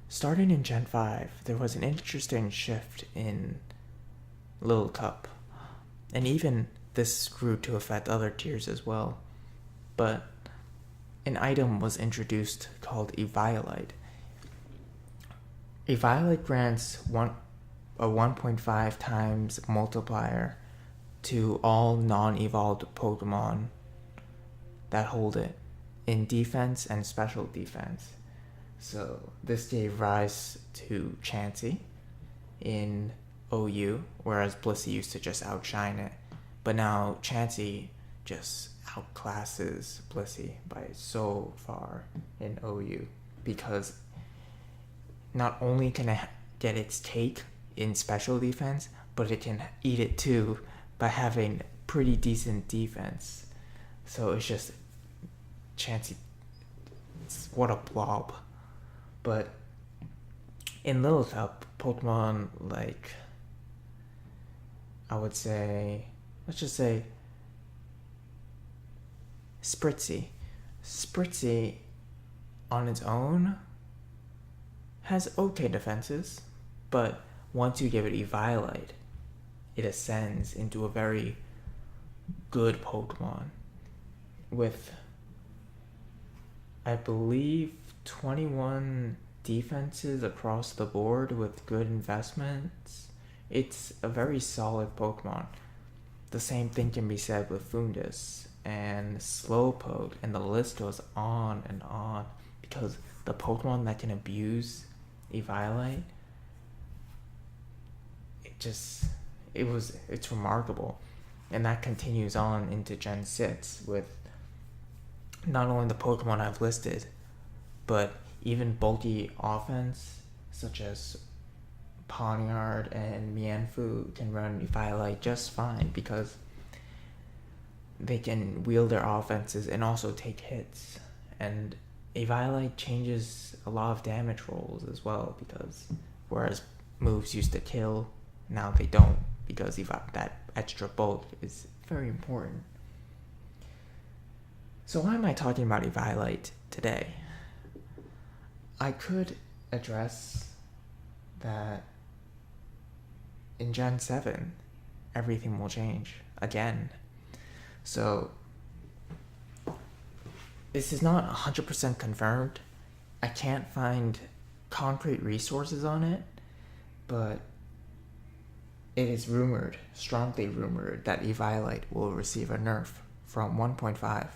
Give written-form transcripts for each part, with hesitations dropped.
Starting in Gen 5, there was an interesting shift in Little Cup, and even this grew to affect other tiers as well. But an item was introduced called Eviolite. Eviolite grants a 1.5 times multiplier to all non-evolved Pokemon that hold it in defense and special defense. So this gave rise to Chansey in OU, whereas Blissey used to just outshine it. But now Chansey just outclasses Blissey by so far in OU, because not only can it get its cake in special defense, but it can eat it too by having pretty decent defense. So it's just Chansey, what a blob. But in Little Cup, Pokemon like, I would say, let's just say Spritzee. Spritzee on its own has okay defenses, but once you give it Eviolite, it ascends into a very good Pokemon with, I believe, 21 defenses across the board with good investments. It's a very solid Pokemon. The same thing can be said with Fundus and Slowpoke, and the list goes on and on, because the Pokemon that can abuse Eviolite, it's remarkable. And that continues on into Gen 6 with not only the Pokemon I've listed, but even bulky offense such as Pawniard and Mienfoo can run Eviolite just fine, because they can wield their offenses and also take hits. And Eviolite changes a lot of damage rolls as well, because whereas moves used to kill, now they don't, because that extra bulk is very important. So why am I talking about Eviolite today? I could address that in Gen 7, everything will change again. So this is not 100% confirmed. I can't find concrete resources on it, but it is rumored, strongly rumored, that Eviolite will receive a nerf from 1.5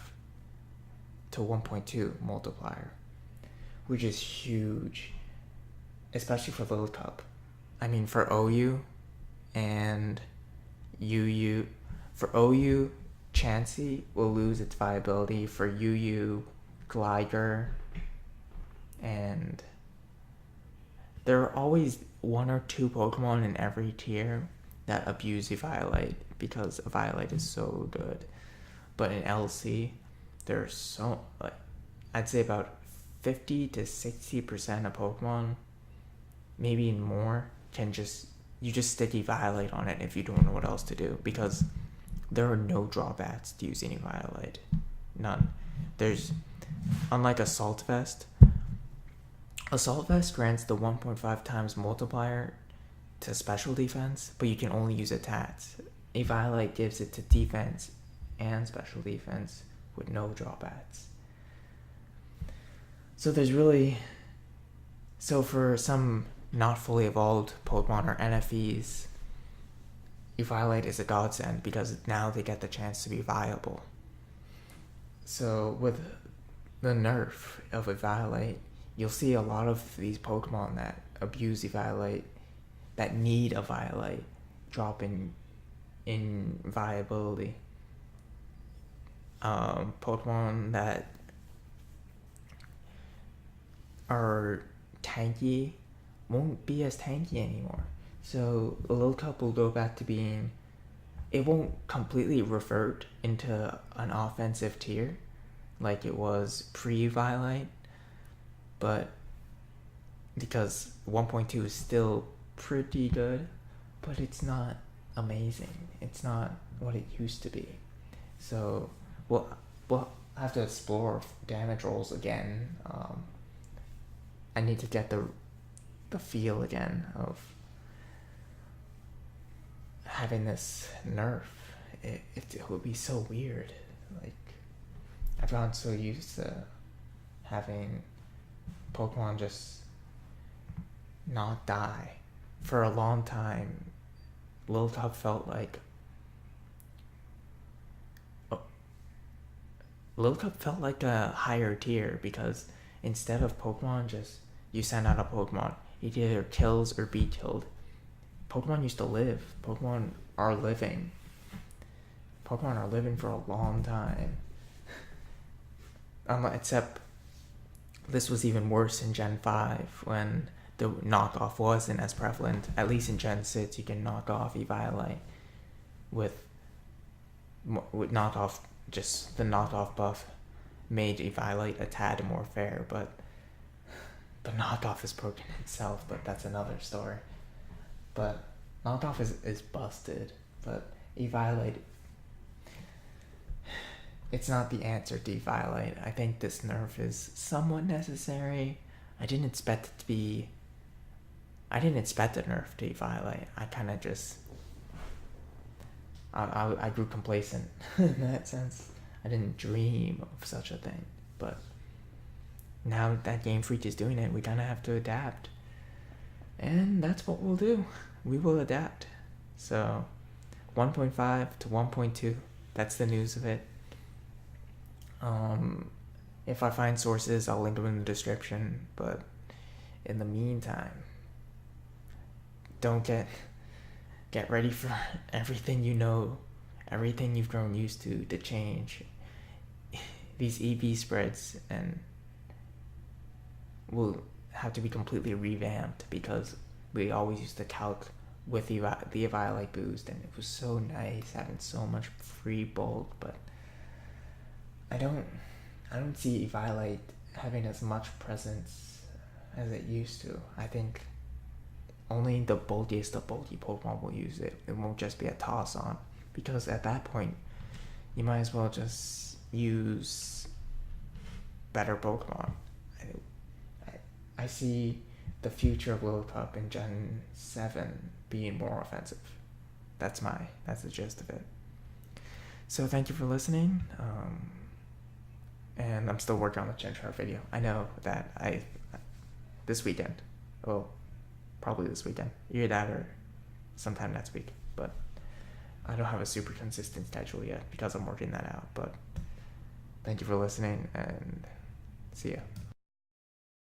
to 1.2 multiplier, which is huge, especially for Little Cup. I mean, for OU and UU, for OU, Chansey will lose its viability. For UU, Gligar, and there are always one or two Pokemon in every tier that abuse Eviolite, because Eviolite is so good. But in LC, there's so, like, I'd say about 50 to 60% of Pokemon, maybe even more, you just stick Eviolite on it if you don't know what else to do, because there are no drawbacks to using Eviolite. None. Unlike Assault Vest grants the 1.5 times multiplier to special defense, but you can only use attacks. Eviolite gives it to defense and special defense with no drawbacks. So for some not fully evolved Pokemon or NFEs, Eviolite is a godsend, because now they get the chance to be viable. So with the nerf of Eviolite, you'll see a lot of these Pokemon that abuse Eviolite, that need Eviolite, drop in viability. Pokemon that are tanky won't be as tanky anymore. So a Little Cup will go back to being, it won't completely revert into an offensive tier like it was pre-Eviolite, but because 1.2 is still pretty good, but it's not amazing. It's not what it used to be. So we'll have to explore damage rolls again. I need to get the the feel again of having this nerf. It would be so weird. Like, I've gotten so used to having Pokemon just not die. For a long time, Liltop felt like a higher tier, because instead of Pokemon just, you send out a Pokemon, it either kills or be killed. Pokemon used to live. Pokemon are living. Pokemon are living for a long time. Except this was even worse in Gen 5 when the knockoff wasn't as prevalent. At least in Gen 6 you can knock off Eviolite with knockoff, just the knockoff buff made Eviolite a tad more fair, but the knockoff is broken itself, but that's another story. But knockoff is busted, but Eviolite, it's not the answer to Eviolite. I think this nerf is somewhat necessary. I didn't expect a nerf to Eviolite. I kind of just, I grew complacent in that sense. I didn't dream of such a thing, but now that Game Freak is doing it, we kind of have to adapt. And that's what we'll do. We will adapt. So 1.5 to 1.2, that's the news of it. If I find sources, I'll link them in the description, but in the meantime, don't get ready for everything everything you've grown used to change. These EV spreads will have to be completely revamped, because we always used to calc with the Eviolite boost, and it was so nice having so much free bulk, but I don't see Eviolite having as much presence as it used to. I think only the bulkiest of bulky Pokemon will use it. It won't just be a toss on, because at that point you might as well just use better Pokemon. I see the future of Lillipup in Gen 7 being more offensive. That's the gist of it. So thank you for listening. And I'm still working on the Genchar video. I know that this weekend, well, probably this weekend, either that or sometime next week, but I don't have a super consistent schedule yet because I'm working that out. But thank you for listening, and see ya.